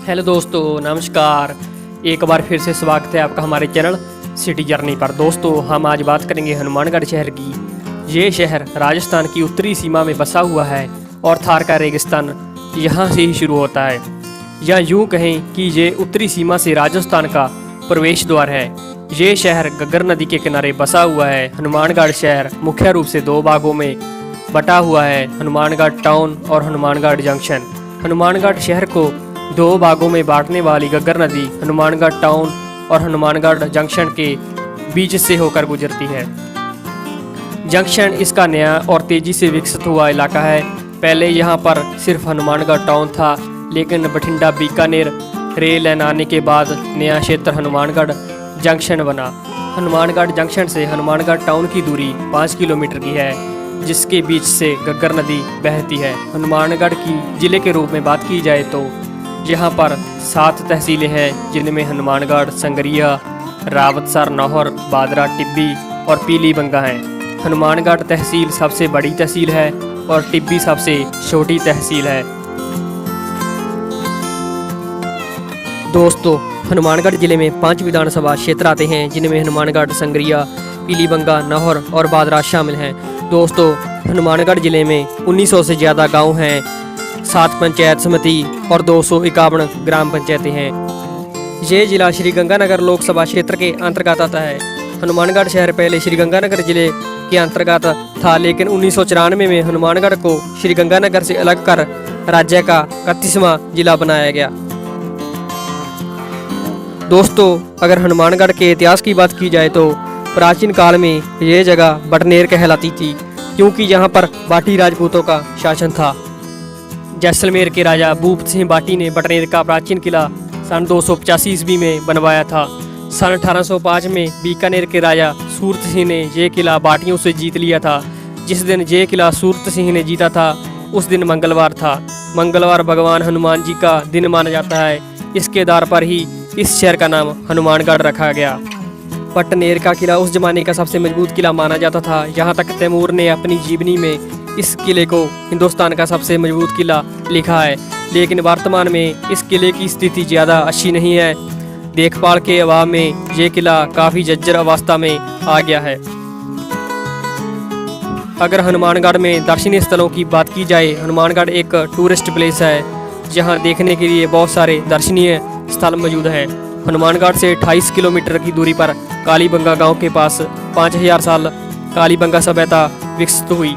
Hello दोस्तों, नमस्कार। एक बार फिर से स्वागत है आपका हमारे चैनल सिटी जर्नी पर। दोस्तों, हम आज बात करेंगे हनुमानगढ़ शहर की। ये शहर राजस्थान की उत्तरी सीमा में बसा हुआ है और थार का रेगिस्तान यहाँ से ही शुरू होता है। या यूँ कहें कि ये उत्तरी सीमा से राजस्थान का प्रवेश द्वार है। ये शहर घग्गर नदी के किनारे बसा हुआ है। हनुमानगढ़ शहर मुख्य रूप से दो भागों में बटा हुआ है, हनुमानगढ़ टाउन और हनुमानगढ़ जंक्शन। हनुमानगढ़ शहर को दो भागों में बांटने वाली घग्गर नदी हनुमानगढ़ टाउन और हनुमानगढ़ जंक्शन के बीच से होकर गुजरती है। जंक्शन इसका नया और तेजी से विकसित हुआ इलाका है। पहले यहाँ पर सिर्फ हनुमानगढ़ टाउन था, लेकिन बठिंडा बीकानेर रेल लाइन आने के बाद नया क्षेत्र हनुमानगढ़ जंक्शन बना। हनुमानगढ़ जंक्शन से हनुमानगढ़ टाउन की दूरी 5 किलोमीटर की है, जिसके बीच से घग्गर नदी बहती है। हनुमानगढ़ की जिले के रूप में बात की जाए तो यहाँ पर 7 तहसीलें हैं, जिनमें हनुमानगढ़, संगरिया, रावतसर, नौहर, बादरा, टिब्बी और पीलीबंगा हैं। हनुमानगढ़ तहसील सबसे बड़ी तहसील है और टिब्बी सबसे छोटी तहसील है। दोस्तों, हनुमानगढ़ जिले में 5 विधानसभा क्षेत्र आते हैं, जिनमें हनुमानगढ़, संगरिया, पीलीबंगा, नौहर और बादरा शामिल हैं। दोस्तों, हनुमानगढ़ जिले में 1900 से ज़्यादा गांव हैं, 7 पंचायत समिति और 251 ग्राम पंचायतें हैं। ये जिला श्रीगंगानगर लोकसभा क्षेत्र के अंतर्गत आता है। हनुमानगढ़ शहर पहले श्रीगंगानगर जिले के अंतर्गत था, लेकिन 1994 में हनुमानगढ़ को श्रीगंगानगर से अलग कर राज्य का 31वां जिला बनाया गया। दोस्तों, अगर हनुमानगढ़ के इतिहास की बात की जाए तो प्राचीन काल में ये जगह बटनेर कहलाती थी, क्योंकि यहाँ पर बाटी राजपूतों का शासन था। जैसलमेर के राजा भूप सिंह बाटी ने बटनेर का प्राचीन किला सन 285 ईस्वी में बनवाया था। सन 1805 में बीकानेर के राजा सूरत सिंह ने ये किला बाटियों से जीत लिया था। जिस दिन ये किला सूरत सिंह ने जीता था, उस दिन मंगलवार था। मंगलवार भगवान हनुमान जी का दिन माना जाता है। इसके आधार पर ही इस शहर का नाम हनुमानगढ़ रखा गया। बटनेर का किला उस जमाने का सबसे मजबूत किला माना जाता था। यहाँ तक तैमूर ने अपनी जीवनी में इस किले को हिंदुस्तान का सबसे मजबूत किला लिखा है, लेकिन वर्तमान में इस किले की स्थिति ज़्यादा अच्छी नहीं है। देखभाल के अभाव में ये किला काफ़ी जर्जर अवस्था में आ गया है। अगर हनुमानगढ़ में दर्शनीय स्थलों की बात की जाए, हनुमानगढ़ एक टूरिस्ट प्लेस है, जहाँ देखने के लिए बहुत सारे दर्शनीय स्थल मौजूद हैं। हनुमानगढ़ से 28 किलोमीटर की दूरी पर कालीबंगा गांव के पास 5000 साल कालीबंगा सभ्यता विकसित हुई,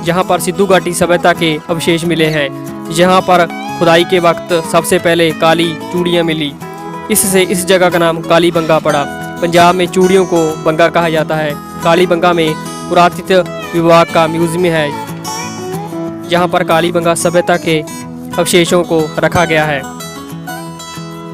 जहां पर सिद्धू घाटी सभ्यता के अवशेष मिले हैं। यहां पर खुदाई के वक्त सबसे पहले काली चूड़ियां मिली, इससे इस जगह का नाम कालीबंगा पड़ा। पंजाब में चूड़ियों को बंगा कहा जाता है। कालीबंगा में पुरातत्व विभाग का म्यूजियम है, जहां पर कालीबंगा सभ्यता के अवशेषों को रखा गया है।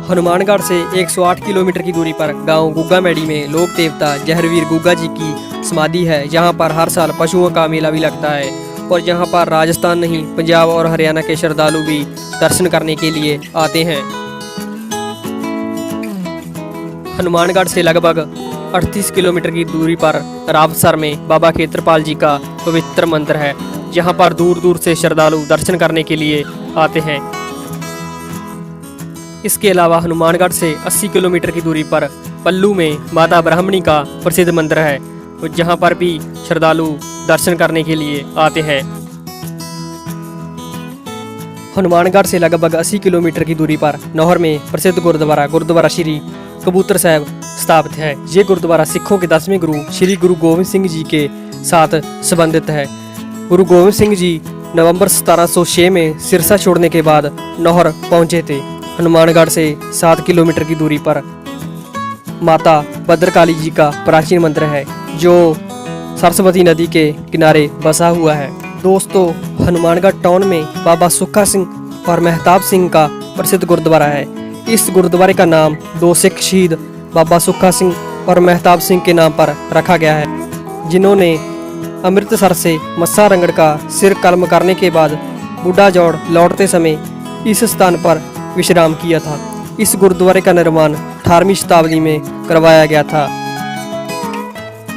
हनुमानगढ़ से 108 किलोमीटर की दूरी पर गांव गुग्गामेड़ी में लोक देवता जहरवीर गुग्गा जी की समाधि है। यहाँ पर हर साल पशुओं का मेला भी लगता है और यहाँ पर राजस्थान नहीं, पंजाब और हरियाणा के श्रद्धालु भी दर्शन करने के लिए आते हैं। हनुमानगढ़ से लगभग 38 किलोमीटर की दूरी पर रावतसर में बाबा खेत्रपाल जी का पवित्र मंदिर है। यहाँ पर दूर दूर से श्रद्धालु दर्शन करने के लिए आते हैं। इसके अलावा हनुमानगढ़ से 80 किलोमीटर की दूरी पर पल्लू में माता ब्राह्मणी का प्रसिद्ध मंदिर है, जहां पर भी श्रद्धालु दर्शन करने के लिए आते हैं। हनुमानगढ़ से लगभग 80 किलोमीटर की दूरी पर नौहर में प्रसिद्ध गुरुद्वारा श्री कबूतर साहब स्थापित है। ये गुरुद्वारा सिखों के 10वें गुरु श्री गुरु गोविंद सिंह जी के साथ संबंधित है। गुरु गोविंद सिंह जी नवंबर 1706 में सिरसा छोड़ने के बाद नौहर पहुंचे थे। हनुमानगढ़ से 7 किलोमीटर की दूरी पर माता भद्रकाली जी का प्राचीन मंदिर है, जो सरस्वती नदी के किनारे बसा हुआ है। दोस्तों, हनुमानगढ़ टाउन में बाबा सुक्खा सिंह और मेहताब सिंह का प्रसिद्ध गुरुद्वारा है। इस गुरुद्वारे का नाम 2 सिख शहीद बाबा सुक्खा सिंह और मेहताब सिंह के नाम पर रखा गया है, जिन्होंने अमृतसर से मस्सा रंगड़ का सिर कलम करने के बाद बुढ़ा जोड़ लौटते समय इस स्थान पर विश्राम किया था। इस गुरुद्वारे का निर्माण 18वीं शताब्दी में करवाया गया था,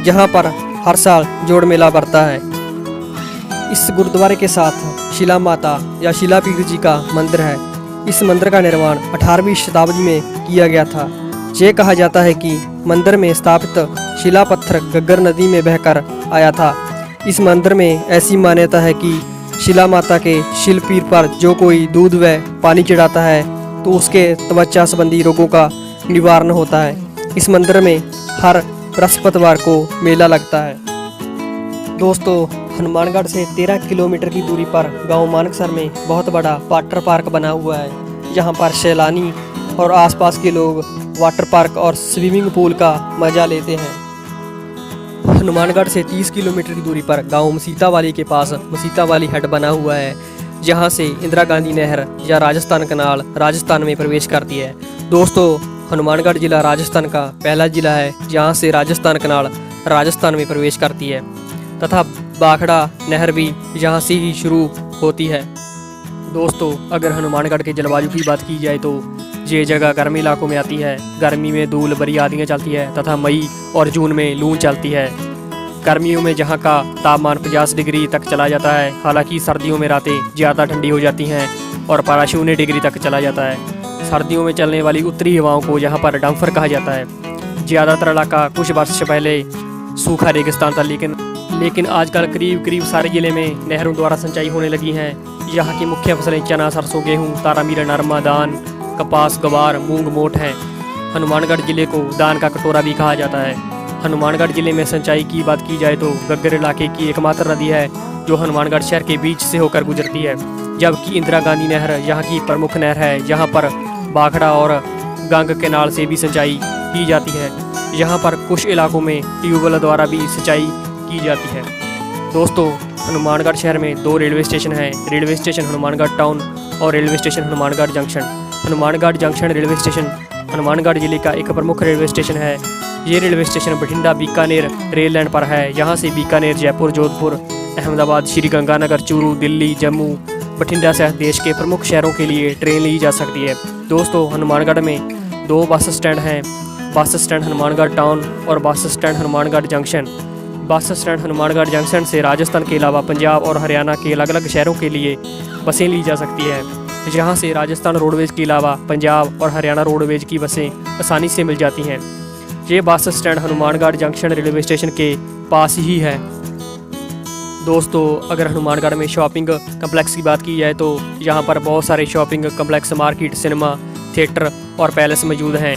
जहां पर हर साल जोड़ मेला बढ़ता है। इस गुरुद्वारे के साथ शिला माता या शिला पीर जी का मंदिर है। इस मंदिर का निर्माण 18वीं शताब्दी में किया गया था। ये कहा जाता है कि मंदिर में स्थापित शिला पत्थर गग्गर नदी में बहकर आया था। इस मंदिर में ऐसी मान्यता है कि शिला माता के शिलपीर पर जो कोई दूध व पानी चढ़ाता है तो उसके त्वचा संबंधी रोगों का निवारण होता है। इस मंदिर में हर बृहस्पतिवार को मेला लगता है। दोस्तों, हनुमानगढ़ से 13 किलोमीटर की दूरी पर गांव मानकसर में बहुत बड़ा वाटर पार्क बना हुआ है, जहां पर सैलानी और आसपास के लोग वाटर पार्क और स्विमिंग पूल का मजा लेते हैं। हनुमानगढ़ से 30 किलोमीटर की दूरी पर गांव मसीतावाली के पास मसीतावाली हट बना हुआ है, जहां से इंदिरा गांधी नहर या राजस्थान कनाल राजस्थान में प्रवेश करती है। दोस्तों, हनुमानगढ़ जिला राजस्थान का पहला जिला है जहां से राजस्थान कनाल राजस्थान में प्रवेश करती है तथा बाखड़ा नहर भी यहाँ से ही शुरू होती है। दोस्तों, अगर हनुमानगढ़ के जलवायु की बात की जाए तो ये जगह गर्मी इलाकों में आती है। गर्मी में धूल भरी आंधियाँ चलती है तथा मई और जून में लू चलती है। गर्मियों में जहाँ का तापमान 50 डिग्री तक चला जाता है, हालांकि सर्दियों में रातें ज़्यादा ठंडी हो जाती हैं और पारा 0 डिग्री तक चला जाता है। सर्दियों में चलने वाली उत्तरी हवाओं को यहाँ पर डम्फर कहा जाता है। ज़्यादातर इलाका कुछ वर्ष पहले सूखा रेगिस्तान था, लेकिन आजकल करीब सारे ज़िले में नहरों द्वारा सिंचाई होने लगी हैं। यहाँ की मुख्य फसलें चना, सरसों, गेहूँ, तारा मीरा, नरमा, दान, कपास, गवार, मूंग, मोठ हैं। हनुमानगढ़ जिले को दान का कटोरा भी कहा जाता है। हनुमानगढ़ जिले में सिंचाई की बात की जाए तो गग्गर इलाके की एकमात्र नदी है जो हनुमानगढ़ शहर के बीच से होकर गुजरती है, जबकि इंदिरा गांधी नहर यहाँ की प्रमुख नहर है, जहाँ पर बाखड़ा और गंग केनाल से भी सिंचाई की जाती है। यहाँ पर कुछ इलाकों में ट्यूबवेल द्वारा भी सिंचाई की जाती है। दोस्तों, हनुमानगढ़ शहर में 2 रेलवे स्टेशन हैं। रेलवे स्टेशन हनुमानगढ़ टाउन और railway station Hanumangarh junction. Hanumangarh junction railway station Hanumangarh जिले का एक प्रमुख रेलवे स्टेशन है। ये railway station Bathinda Bikaner rail line पर है। यहाँ से बीकानेर, जयपुर, जोधपुर, अहमदाबाद, श्री गंगानगर, चूरू, दिल्ली, जम्मू, बठिंडा सहित देश के प्रमुख शहरों के लिए ट्रेन ली जा सकती है। दोस्तों, हनुमानगढ़ में 2 बस स्टैंड हैं, बस स्टैंड हनुमानगढ़ टाउन और bus stand Hanumangarh junction. Bus stand Hanumangarh junction से राजस्थान के अलावा पंजाब और हरियाणा के अलग अलग शहरों के लिए बसें ली जा सकती है। यहाँ से राजस्थान रोडवेज के अलावा पंजाब और हरियाणा रोडवेज की बसें आसानी से मिल जाती हैं। ये bus stand Hanumangarh junction railway station के पास ही है। दोस्तों, अगर हनुमानगढ़ में शॉपिंग कम्प्लेक्स की बात की जाए तो यहाँ पर बहुत सारे shopping complex, market, cinema, theatre और पैलेस मौजूद हैं।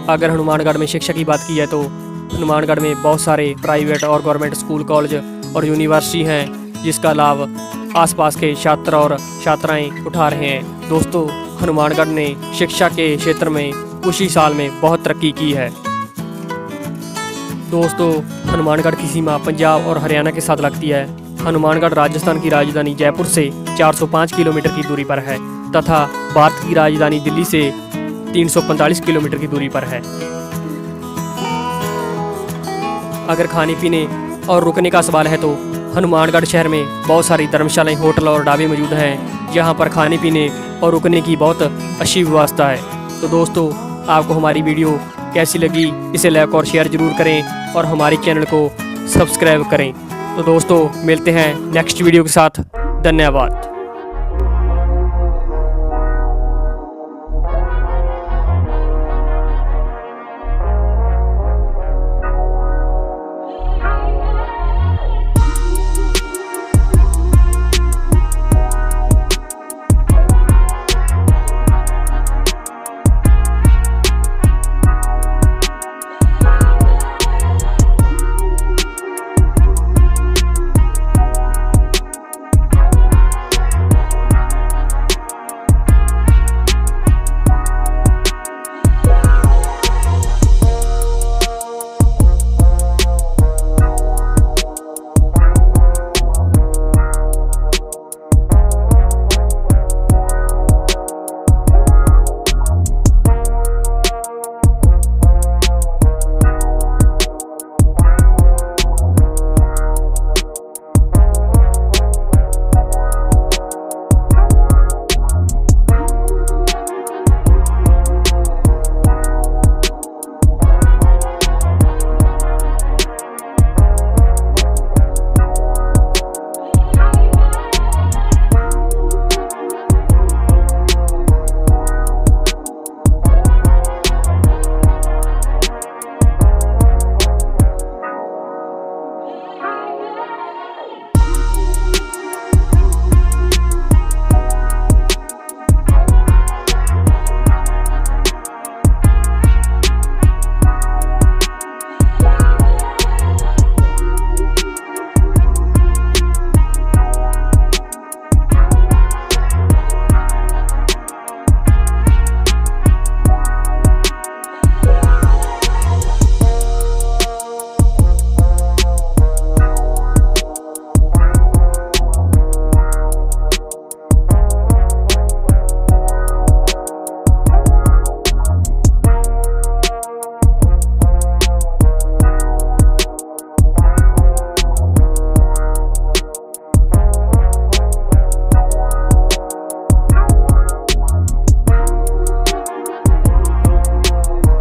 अगर हनुमानगढ़ में शिक्षा की बात की जाए तो हनुमानगढ़ में बहुत सारे प्राइवेट और गवर्नमेंट स्कूल, कॉलेज और यूनिवर्सिटी हैं, जिसका लाभ आसपास के छात्र और छात्राएं उठा रहे हैं। दोस्तों, हनुमानगढ़ ने शिक्षा के क्षेत्र में कुछ ही साल में बहुत तरक्की की है। दोस्तों, हनुमानगढ़ की सीमा पंजाब और हरियाणा के साथ लगती है। हनुमानगढ़ राजस्थान की राजधानी जयपुर से 405 किलोमीटर की दूरी पर है तथा भारत की राजधानी दिल्ली से 345 किलोमीटर की दूरी पर है। अगर खाने पीने और रुकने का सवाल है तो हनुमानगढ़ शहर में बहुत सारी धर्मशालाएं, होटल और ढाबे मौजूद हैं, जहां पर खाने पीने और रुकने की बहुत अच्छी व्यवस्था है। तो दोस्तों, आपको हमारी वीडियो कैसी लगी, इसे लाइक और शेयर ज़रूर करें और हमारे चैनल को सब्सक्राइब करें। तो दोस्तों, मिलते हैं नेक्स्ट वीडियो के साथ। धन्यवाद।